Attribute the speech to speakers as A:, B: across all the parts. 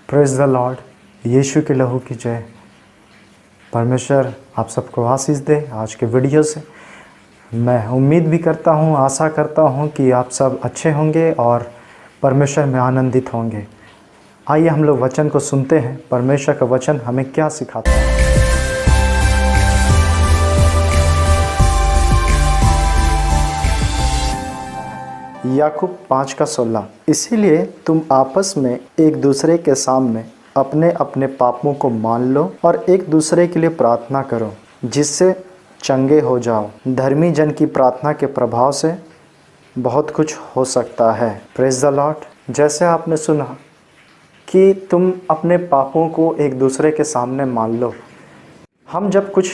A: Praise the Lord. यीशु के लहू की जय। परमेश्वर आप सबको आशीष दे। आज के वीडियो से मैं उम्मीद भी करता हूँ, आशा करता हूँ कि आप सब अच्छे होंगे और परमेश्वर में आनंदित होंगे। आइए हम लोग वचन को सुनते हैं। परमेश्वर का वचन हमें क्या सिखाता है। याकूब 5:16। इसीलिए तुम आपस में एक दूसरे के सामने अपने अपने पापों को मान लो और एक दूसरे के लिए प्रार्थना करो जिससे चंगे हो जाओ। धर्मी जन की प्रार्थना के प्रभाव से बहुत कुछ हो सकता है। Praise the Lord. जैसे आपने सुना कि तुम अपने पापों को एक दूसरे के सामने मान लो। हम जब कुछ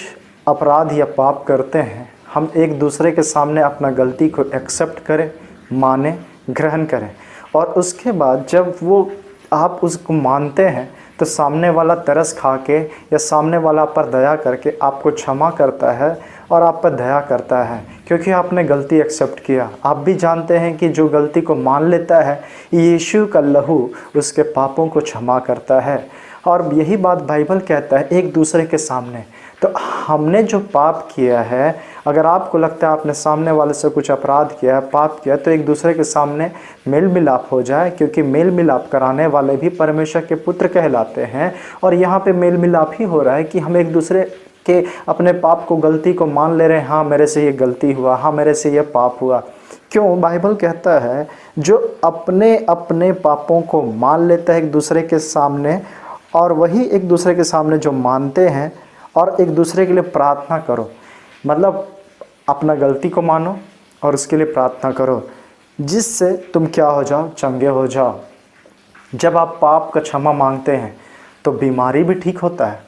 A: अपराध या पाप करते हैं, हम एक दूसरे के सामने अपना गलती को एक्सेप्ट करें, माने, ग्रहण करें, और उसके बाद जब वो आप उसको मानते हैं तो सामने वाला तरस खा के या सामने वाला पर दया करके आपको क्षमा करता है और आप पर दया करता है, क्योंकि आपने गलती एक्सेप्ट किया। आप भी जानते हैं कि जो गलती को मान लेता है, यीशु का लहू उसके पापों को क्षमा करता है। और यही बात बाइबल कहता है, एक दूसरे के सामने। तो हमने जो पाप किया है, अगर आपको लगता है आपने सामने वाले से कुछ अपराध किया है, पाप किया, तो एक दूसरे के सामने मेल मिलाप हो जाए, क्योंकि मेल मिलाप कराने वाले भी परमेश्वर के पुत्र कहलाते हैं। और यहाँ पे मेल मिलाप ही हो रहा है कि हम एक दूसरे के अपने पाप को, गलती को मान ले रहे हैं। हाँ, मेरे से ये गलती हुआ, हाँ मेरे से ये पाप हुआ। क्यों? बाइबल कहता है जो अपने अपने पापों को मान लेता है एक दूसरे के सामने, और वही एक दूसरे के सामने जो मानते हैं और एक दूसरे के लिए प्रार्थना करो। मतलब अपना गलती को मानो और उसके लिए प्रार्थना करो जिससे तुम क्या हो जाओ, चंगे हो जाओ। जब आप पाप का क्षमा मांगते हैं तो बीमारी भी ठीक होता है।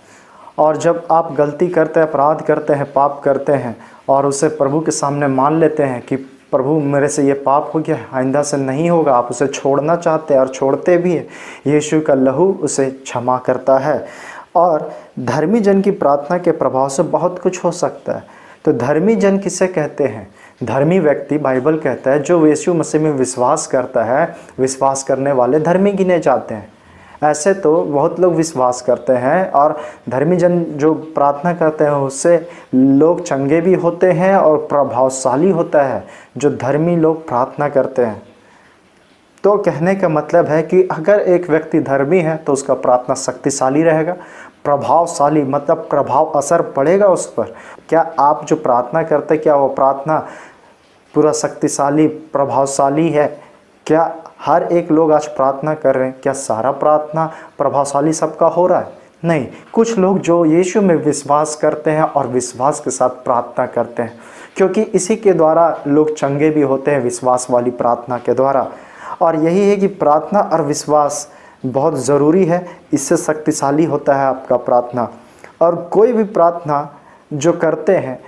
A: और जब आप गलती करते हैं, अपराध करते हैं, पाप करते हैं और उसे प्रभु के सामने मान लेते हैं कि प्रभु मेरे से ये पाप हो गया, आइंदा से नहीं होगा, आप उसे छोड़ना चाहते हैं और छोड़ते भी हैं, यीशु का लहू उसे क्षमा करता है। और धर्मी जन की प्रार्थना के प्रभाव से बहुत कुछ हो सकता है। तो धर्मी जन किसे कहते हैं? धर्मी व्यक्ति, बाइबल कहता है, जो यीशु मसीह में विश्वास करता है, विश्वास करने वाले धर्मी गिने जाते हैं। ऐसे तो बहुत लोग विश्वास करते हैं और धर्मी जन जो प्रार्थना करते हैं उससे लोग चंगे भी होते हैं और प्रभावशाली होता है जो धर्मी लोग प्रार्थना करते हैं। तो कहने का मतलब है कि अगर एक व्यक्ति धर्मी है तो उसका प्रार्थना शक्तिशाली रहेगा, प्रभावशाली, मतलब प्रभाव असर पड़ेगा उस पर। क्या आप जो प्रार्थना करते हैं, क्या वो प्रार्थना पूरा शक्तिशाली, प्रभावशाली है? क्या हर एक लोग आज प्रार्थना कर रहे हैं? क्या सारा प्रार्थना प्रभावशाली सबका हो रहा है? नहीं। कुछ लोग जो यीशु में विश्वास करते हैं और विश्वास के साथ प्रार्थना करते हैं, क्योंकि इसी के द्वारा लोग चंगे भी होते हैं, विश्वास वाली प्रार्थना के द्वारा। और यही है कि प्रार्थना और विश्वास बहुत ज़रूरी है, इससे शक्तिशाली होता है आपका प्रार्थना। और कोई भी प्रार्थना जो करते हैं,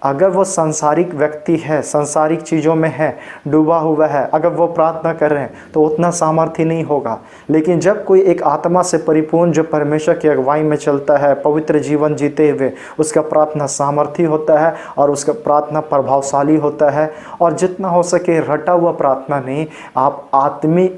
A: अगर वो सांसारिक व्यक्ति है, सांसारिक चीज़ों में है, डूबा हुआ है, अगर वो प्रार्थना कर रहे हैं तो उतना सामर्थ्य नहीं होगा। लेकिन जब कोई एक आत्मा से परिपूर्ण, जो परमेश्वर की अगुवाई में चलता है, पवित्र जीवन जीते हुए, उसका प्रार्थना सामर्थ्य होता है और उसका प्रार्थना प्रभावशाली होता है। और जितना हो सके रटा हुआ प्रार्थना नहीं, आप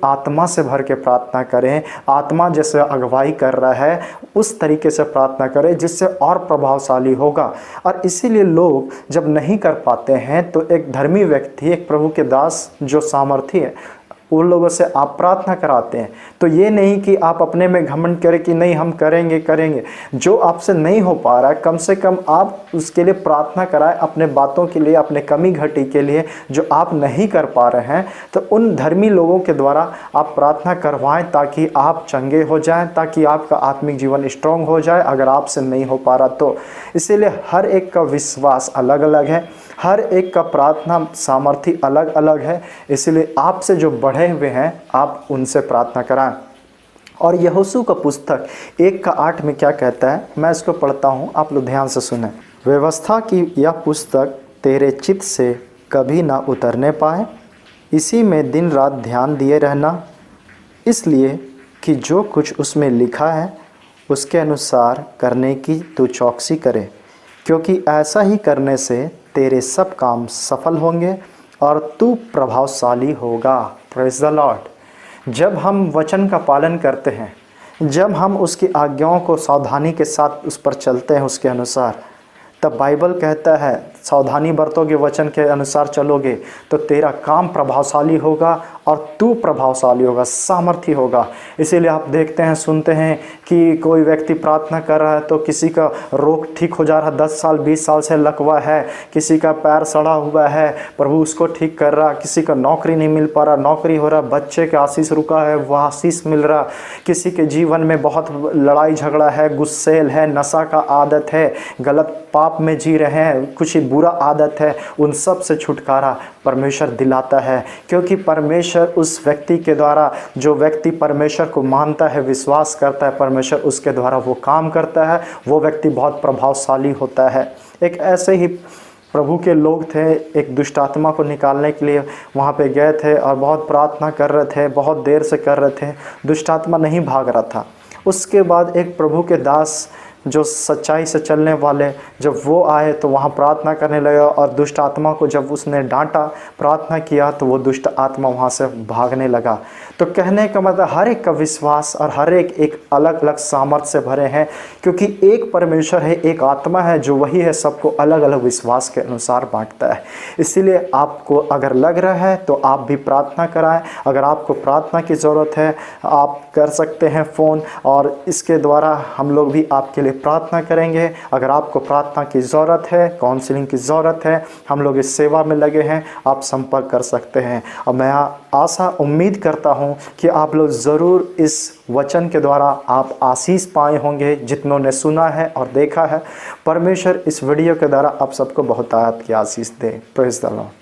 A: आत्मा से भर के प्रार्थना करें। आत्मा जैसे अगुवाई कर रहा है उस तरीके से प्रार्थना करें जिससे और प्रभावशाली होगा। और इसीलिए लोग जब नहीं कर पाते हैं तो एक धर्मी व्यक्ति, एक प्रभु के दास जो सामर्थी है, उन लोगों से आप प्रार्थना कराते हैं। तो ये नहीं कि आप अपने में घमंड करें कि नहीं हम करेंगे। जो आपसे नहीं हो पा रहा है, कम से कम आप उसके लिए प्रार्थना कराएं, अपने बातों के लिए, अपने कमी घटी के लिए जो आप नहीं कर पा रहे हैं। तो उन धर्मी लोगों के द्वारा आप प्रार्थना करवाएं ताकि आप चंगे हो जाएं, ताकि आपका आत्मिक जीवन स्ट्रांग हो जाए, अगर आपसे नहीं हो पा रहा तो। इसीलिए हर एक का विश्वास अलग अलग है, हर एक का प्रार्थना सामर्थ्य अलग अलग है। इसलिए आपसे जो बढ़े हुए हैं आप उनसे प्रार्थना कराएं। और यहोशू का पुस्तक 1:8 में क्या कहता है, मैं इसको पढ़ता हूँ, आप लोग ध्यान से सुने। व्यवस्था की यह पुस्तक तेरे चित्त से कभी ना उतरने पाए, इसी में दिन रात ध्यान दिए रहना, इसलिए कि जो कुछ उसमें लिखा है उसके अनुसार करने की तू चौकसी करे, क्योंकि ऐसा ही करने से तेरे सब काम सफल होंगे और तू प्रभावशाली होगा। Praise the Lord. जब हम वचन का पालन करते हैं, जब हम उसकी आज्ञाओं को सावधानी के साथ उस पर चलते हैं उसके अनुसार, तब बाइबल कहता है सावधानी बरतोगे, वचन के अनुसार चलोगे तो तेरा काम प्रभावशाली होगा और तू प्रभावशाली होगा, सामर्थी होगा। इसीलिए आप देखते हैं, सुनते हैं कि कोई व्यक्ति प्रार्थना कर रहा है तो किसी का रोग ठीक हो जा रहा है, 10 साल 20 साल से लकवा है, किसी का पैर सड़ा हुआ है, प्रभु उसको ठीक कर रहा, किसी का नौकरी नहीं मिल पा रहा, नौकरी हो रहा, बच्चे के आशीष रुका है, वह आशीष मिल रहा, किसी के जीवन में बहुत लड़ाई झगड़ा है, गुस्सेल है, नशा का आदत है, गलत पाप में जी रहे हैं, कुछ बुरा आदत है, उन सब से छुटकारा परमेश्वर दिलाता है। क्योंकि परमेश्वर उस व्यक्ति के द्वारा, जो व्यक्ति परमेश्वर को मानता है, विश्वास करता है, परमेश्वर उसके द्वारा वो काम करता है, वो व्यक्ति बहुत प्रभावशाली होता है। एक ऐसे ही प्रभु के लोग थे, एक दुष्ट आत्मा को निकालने के लिए वहाँ पे गए थे और बहुत प्रार्थना कर रहे थे, बहुत देर से कर रहे थे, दुष्ट आत्मा नहीं भाग रहा था। उसके बाद एक प्रभु के दास जो सच्चाई से चलने वाले, जब वो आए तो वहाँ प्रार्थना करने लगा और दुष्ट आत्मा को जब उसने डांटा, प्रार्थना किया, तो वो दुष्ट आत्मा वहाँ से भागने लगा। तो कहने का मतलब हर एक का विश्वास और हर एक अलग अलग सामर्थ्य से भरे हैं, क्योंकि एक परमेश्वर है, एक आत्मा है जो वही है सबको अलग अलग विश्वास के अनुसार बांटता है। इसीलिए आपको अगर लग रहा है तो आप भी प्रार्थना कराएं। अगर आपको प्रार्थना की ज़रूरत है, आप कर सकते हैं फ़ोन, और इसके द्वारा हम लोग भी आपके लिए प्रार्थना करेंगे। अगर आपको प्रार्थना की ज़रूरत है, काउंसलिंग की ज़रूरत है, हम लोग इस सेवा में लगे हैं, आप संपर्क कर सकते हैं। और मैं आशा उम्मीद करता हूँ कि आप लोग ज़रूर इस वचन के द्वारा आप आशीष पाए होंगे, जितनों ने सुना है और देखा है। परमेश्वर इस वीडियो के द्वारा आप सबको बहुत की आशीष दे। Praise the Lord.